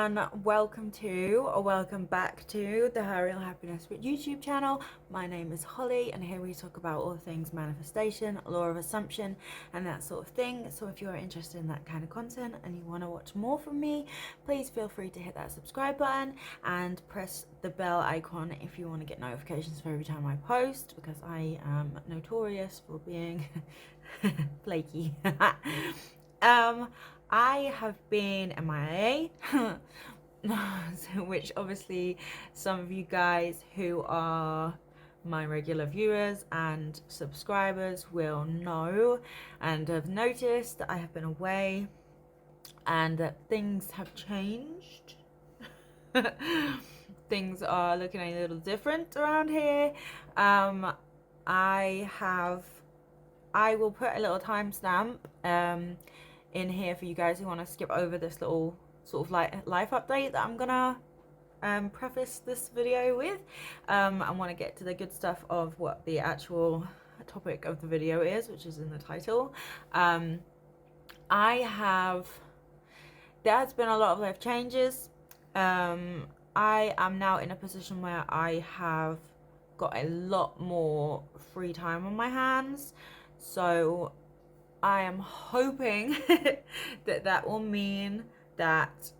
everyone, welcome to or welcome back to the Her Real Happiness YouTube channel. My name is Holly and here we talk about all things manifestation, law of assumption and that sort of thing. So if you're interested in that kind of content and you want to watch more from me, please feel free to hit that subscribe button and press the bell icon if you want to get notifications for every time I post, because I am notorious for being flaky. I have been MIA, which obviously some of you guys who are my regular viewers and subscribers will know and have noticed that I have been away and that things have changed. Things are looking a little different around here. I will put a little timestamp in here for you guys who want to skip over this little sort of like life update that I'm gonna preface this video with. I want to get to the good stuff of what the actual topic of the video is, which is in the title. There has been a lot of life changes. I am now in a position where I have got a lot more free time on my hands, so I am hoping that will mean that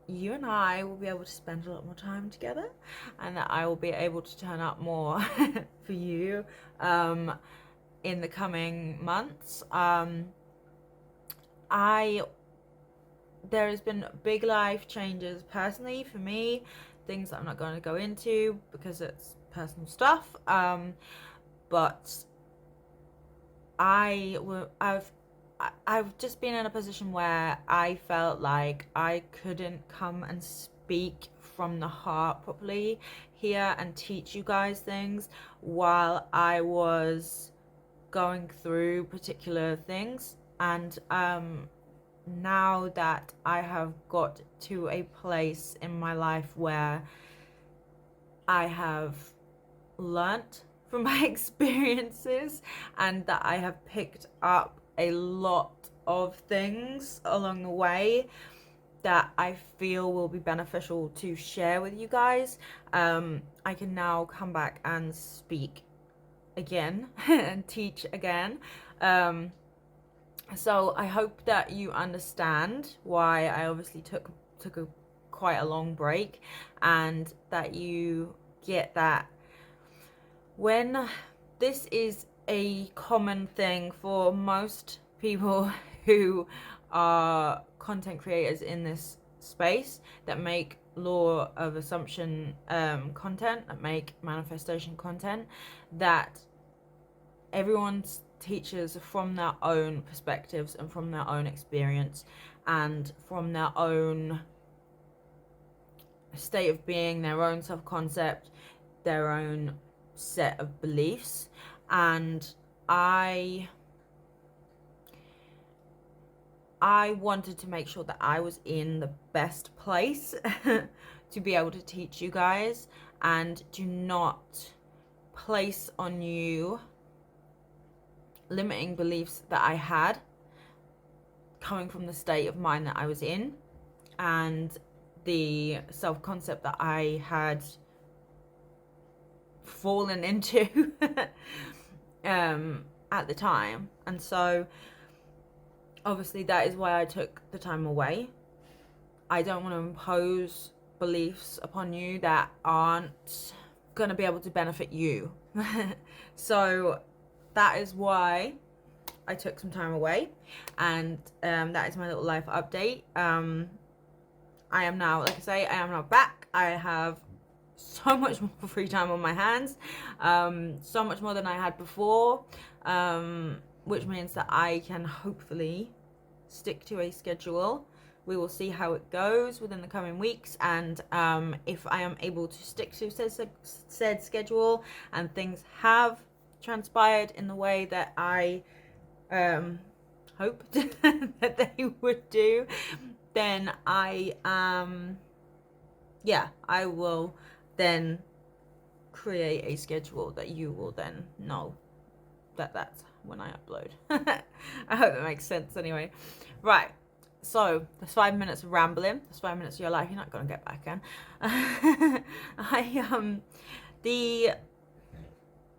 you and I will be able to spend a lot more time together and that I will be able to turn up more for you in the coming months. There has been big life changes personally for me, things that I'm not going to go into because it's personal stuff, but I've just been in a position where I felt like I couldn't come and speak from the heart properly here and teach you guys things while I was going through particular things. And now that I have got to a place in my life where I have learnt from my experiences and that I have picked up a lot of things along the way that I feel will be beneficial to share with you guys, I can now come back and speak again and teach again. So I hope that you understand why I obviously took quite a long break, and that you get that when this is a common thing for most people who are content creators in this space that make law of assumption content, that make manifestation content, that everyone teaches from their own perspectives and from their own experience and from their own state of being, their own self-concept, their own set of beliefs. And I wanted to make sure that I was in the best place to be able to teach you guys and to not place on you limiting beliefs that I had coming from the state of mind that I was in and the self-concept that I had fallen into at the time. And so obviously that is why I took the time away. I don't want to impose beliefs upon you that aren't going to be able to benefit you. So that is why I took some time away, and that is my little life update. I am now, like I say, I am now back. I have so much more free time on my hands, so much more than I had before, which means that I can hopefully stick to a schedule. We will see how it goes within the coming weeks, and if I am able to stick to said schedule and things have transpired in the way that I hoped that they would do, then I will then create a schedule that you will then know that that's when I upload. I hope that makes sense anyway. Right, So that's 5 minutes of rambling. That's 5 minutes of your life. You're not gonna get back again.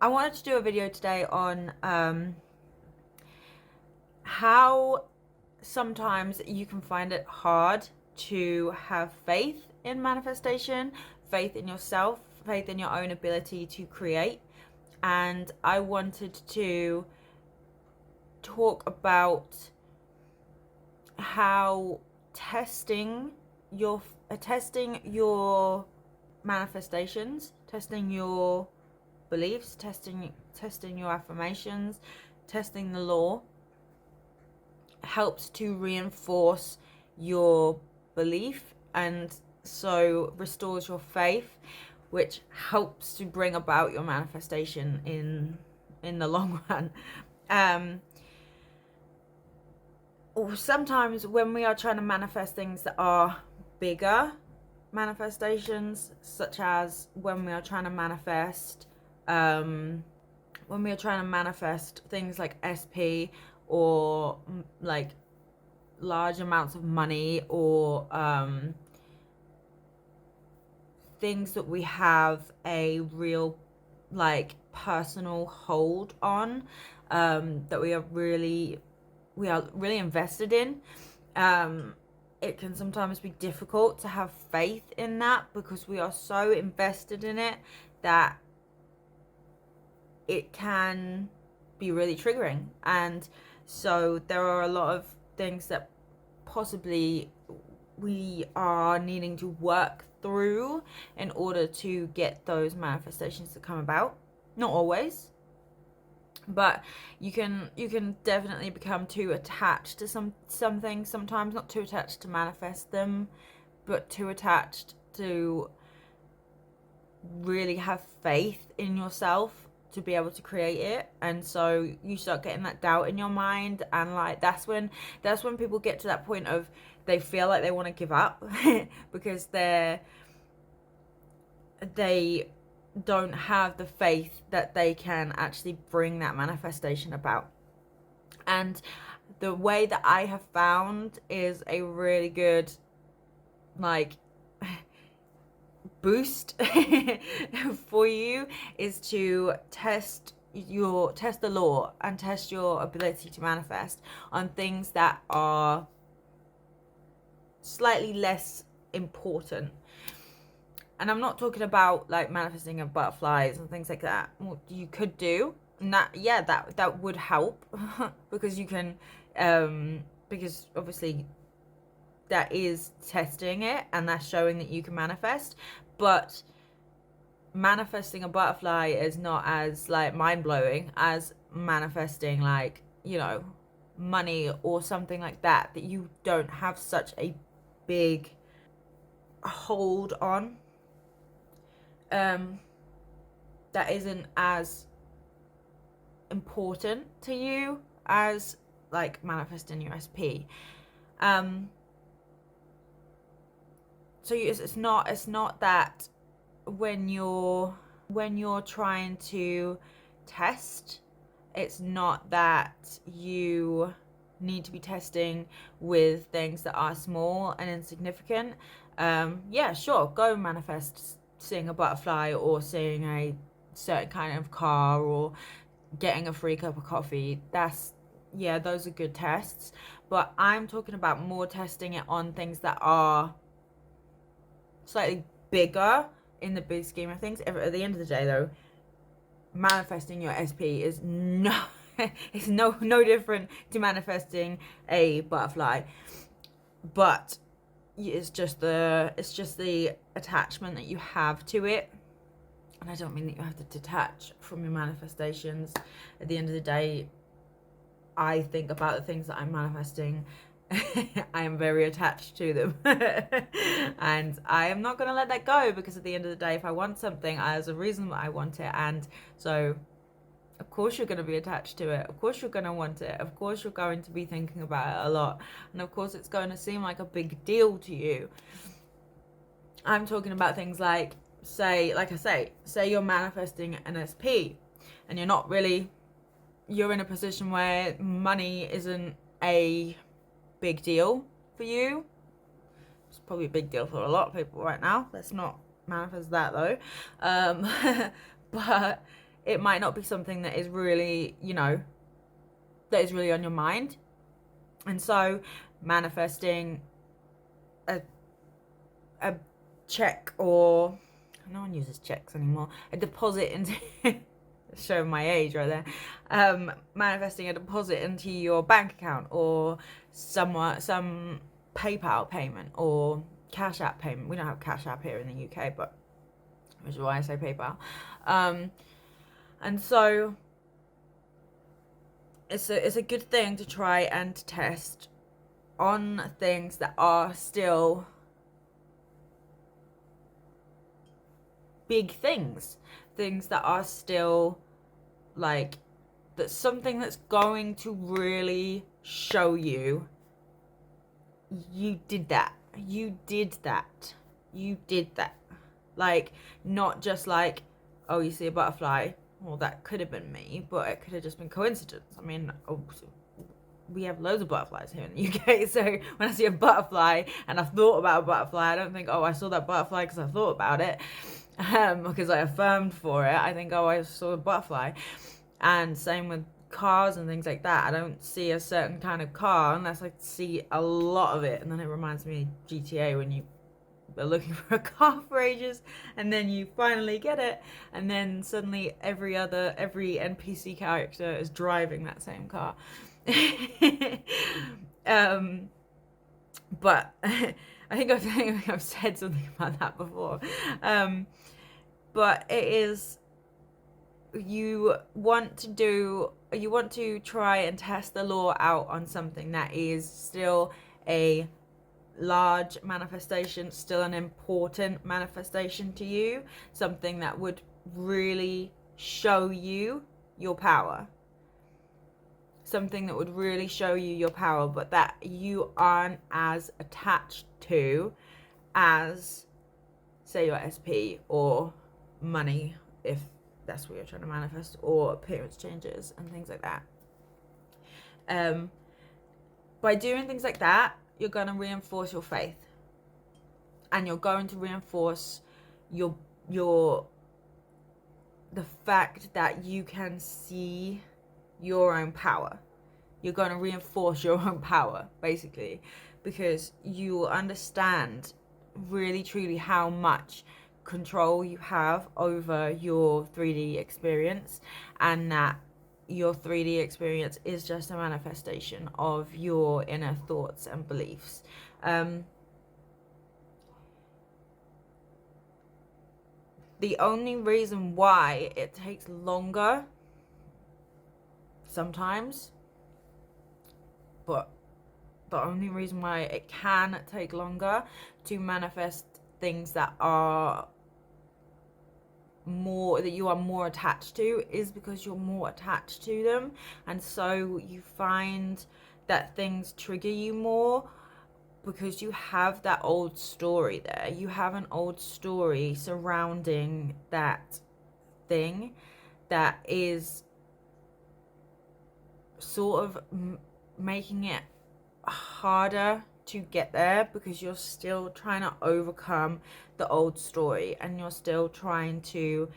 I wanted to do a video today on how sometimes you can find it hard to have faith in manifestation, faith in yourself, faith in your own ability to create. And I wanted to talk about how testing your manifestations, testing your beliefs, testing your affirmations, testing the law helps to reinforce your belief, and so restores your faith, which helps to bring about your manifestation in the long run. Sometimes when we are trying to manifest things that are bigger manifestations, such as when we are trying to manifest things like SP, or like large amounts of money, or things that we have a real like personal hold on, that we are really invested in, it can sometimes be difficult to have faith in that, because we are so invested in it that it can be really triggering. And so there are a lot of things that possibly we are needing to work through in order to get those manifestations to come about. Not always, but you can definitely become too attached to some things sometimes. Not too attached to manifest them, but too attached to really have faith in yourself to be able to create it. And so you start getting that doubt in your mind, and like that's when people get to that point of they feel like they want to give up because they don't have the faith that they can actually bring that manifestation about. And the way that I have found is a really good like boost for you is to test the law and test your ability to manifest on things that are slightly less important. And I'm not talking about like manifesting of butterflies and things like that. What you could do, and that would help because you can because obviously that is testing it, and that's showing that you can manifest. But manifesting a butterfly is not as like mind-blowing as manifesting like, you know, money or something like that you don't have such a big hold on, that isn't as important to you as like manifesting your SP. So it's not that when you're trying to test, it's not that you need to be testing with things that are small and insignificant. Yeah, sure, go manifest seeing a butterfly or seeing a certain kind of car or getting a free cup of coffee. Those are good tests. But I'm talking about more testing it on things that are slightly bigger in the big scheme of things. At the end of the day though, manifesting your SP is no different to manifesting a butterfly, but it's just the attachment that you have to it. And I don't mean that you have to detach from your manifestations. At the end of the day, I think about the things that I'm manifesting. I am very attached to them. And I am not going to let that go, because at the end of the day, if I want something, there's a reason why I want it. And so of course you're going to be attached to it. Of course you're going to want it. Of course you're going to be thinking about it a lot. And of course it's going to seem like a big deal to you. I'm talking about things like, say you're manifesting an SP, and you're in a position where money isn't a big deal for for you. It's probably a big deal for a lot of people right now. Let's not manifest that though. But it might not be something that is really, that is really on your mind. And so manifesting a check, or no one uses checks anymore, a deposit into showing my age right there, manifesting a deposit into your bank account, or some PayPal payment or Cash App payment. We don't have Cash App here in the UK, but which is why I say PayPal. And so it's a good thing to try and test on things that are still big things that are still like, that's something that's going to really show you did that. Like, not just like, oh, you see a butterfly, well, that could have been me, but it could have just been coincidence. I mean, we have loads of butterflies here in the UK, so when I see a butterfly and I've thought about a butterfly, I don't think, oh, I saw that butterfly because I thought about it, because I affirmed for it. I think, oh, I saw a butterfly. And same with cars and things like that. I don't see a certain kind of car unless I see a lot of it, and then it reminds me of GTA, when you are looking for a car for ages and then you finally get it, and then suddenly every NPC character is driving that same car. But I think I've said something about that before. But it is, you want to try and test the law out on something that is still a large manifestation, still an important manifestation to you, something that would really show you your power, but that you aren't as attached to as, say, your SP or money, if that's what you're trying to manifest, or appearance changes and things like that. By doing things like that, you're going to reinforce your faith, and you're going to reinforce the fact that you can see your own power. You're going to reinforce your own power, basically, because you understand really truly how much control you have over your 3D experience, and that your 3D experience is just a manifestation of your inner thoughts and beliefs. The only reason why it takes longer sometimes, but the only reason why it can take longer to manifest things that you are more attached to, is because you're more attached to them, and so you find that things trigger you more because you have that old story there. You have an old story surrounding that thing that is sort of making it harder to get there, because you're still trying to overcome the old story, and you're still trying to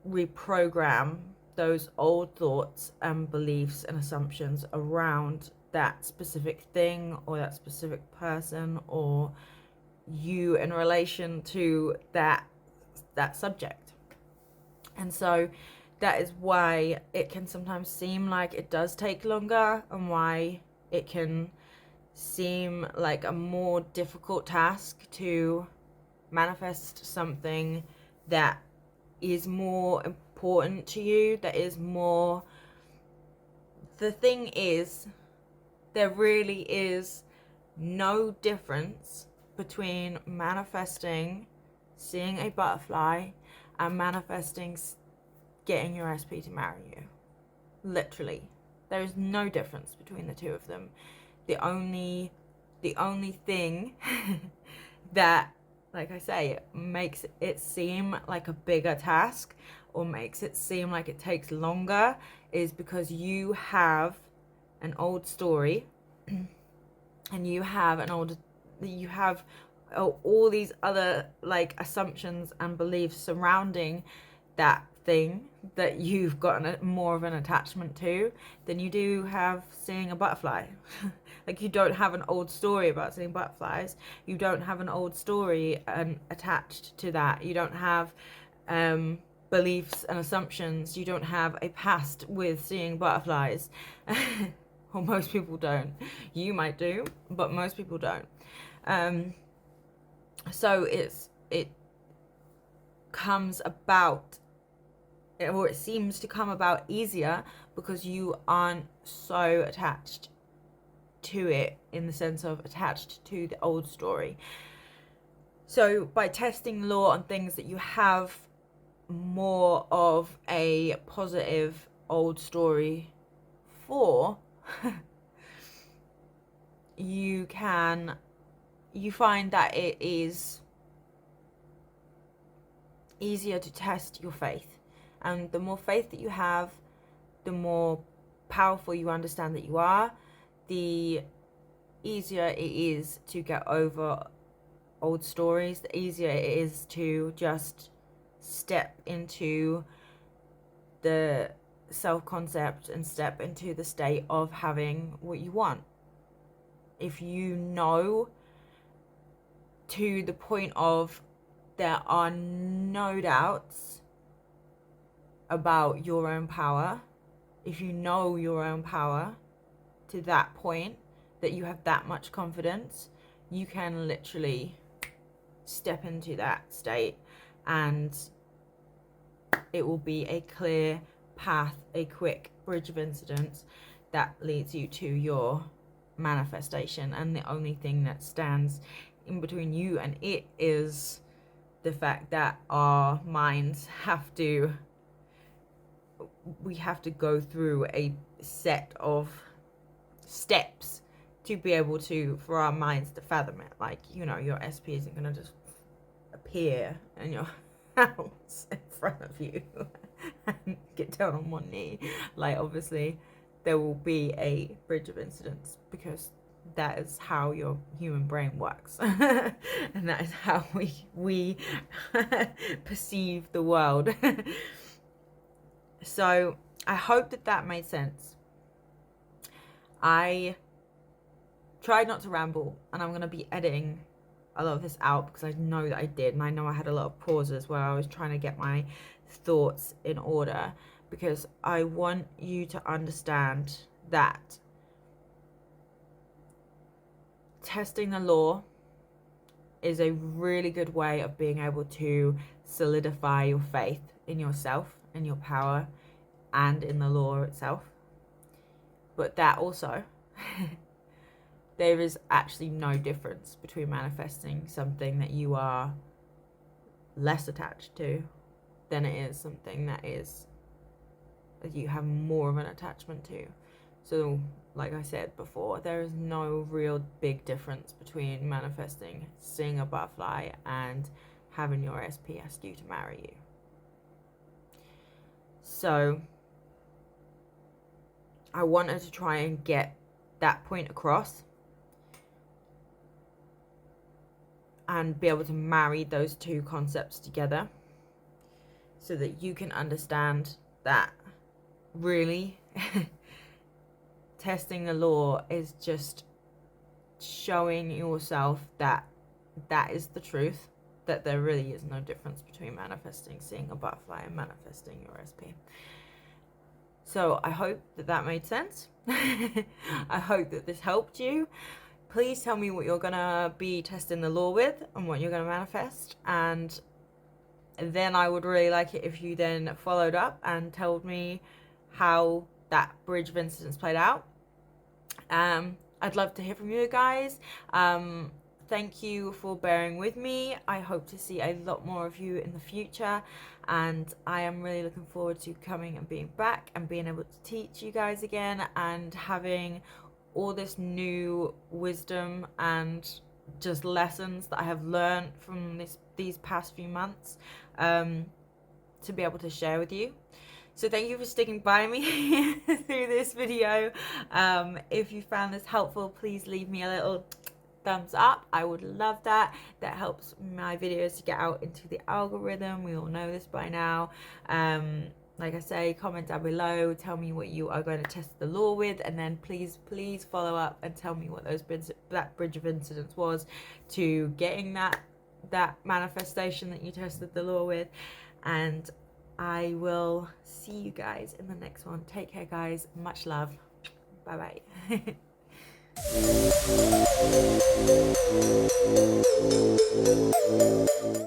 reprogram those old thoughts and beliefs and assumptions around that specific thing, or that specific person, or you in relation to that subject. And so that is why it can sometimes seem like it does take longer, and why it can seem like a more difficult task to manifest something that is more important to you, that is more... The thing is, there really is no difference between manifesting seeing a butterfly and manifesting getting your SP to marry you. Literally, there is no difference between the two of them. The only thing that, like I say, makes it seem like a bigger task, or makes it seem like it takes longer, is because you have an old story and you have all these other like assumptions and beliefs surrounding that thing that you've got more of an attachment to than you do have seeing a butterfly. Like, you don't have an old story about seeing butterflies. You don't have an old story attached to that. You don't have beliefs and assumptions. You don't have a past with seeing butterflies. Well, most people don't. You might do, but most people don't. So it comes about, or it seems to come about easier because you aren't so attached to it, in the sense of attached to the old story. So by testing law on things that you have more of a positive old story for, you find that it is easier to test your faith. And the more faith that you have, the more powerful you understand that you are, the easier it is to get over old stories, the easier it is to just step into the self-concept and step into the state of having what you want. If you know to the point of there are no doubts about your own power, if you know your own power to that point, that you have that much confidence, you can literally step into that state, and it will be a clear path, a quick bridge of incidents that leads you to your manifestation. And the only thing that stands in between you and it is the fact that our minds we have to go through a set of steps to be able to, for our minds to fathom it. Like, your SP isn't going to just appear in your house in front of you and get down on one knee. Like, obviously there will be a bridge of incidents, because that is how your human brain works. And that is how we perceive the world. So I hope that made sense. I tried not to ramble, and I'm going to be editing a lot of this out because I know that I did, and I know I had a lot of pauses where I was trying to get my thoughts in order, because I want you to understand that testing the law is a really good way of being able to solidify your faith in yourself, in your power, and in the law itself. But that also, there is actually no difference between manifesting something that you are less attached to than it is something that you have more of an attachment to. So, like I said before, there is no real big difference between manifesting seeing a butterfly and having your SP ask you to marry you. So I wanted to try and get that point across and be able to marry those two concepts together so that you can understand that really testing the law is just showing yourself that that is the truth, that there really is no difference between manifesting seeing a butterfly and manifesting your SP. So I hope that made sense. I hope that this helped you. Please tell me what you're gonna be testing the law with and what you're gonna manifest, and then I would really like it if you then followed up and told me how that bridge of incidents played out. I'd love to hear from you guys. Thank you for bearing with me. I hope to see a lot more of you in the future, and I am really looking forward to coming and being back and being able to teach you guys again and having all this new wisdom and just lessons that I have learned from these past few months to be able to share with you. So thank you for sticking by me through this video. If you found this helpful, please leave me a little thumbs up. I would love that. That helps my videos to get out into the algorithm. We all know this by now. Like I say, comment down below, tell me what you are going to test the law with, and then please follow up and tell me what that bridge of incidents was to getting that manifestation that you tested the law with. And I will see you guys in the next one. Take care, guys. Much love. Bye bye.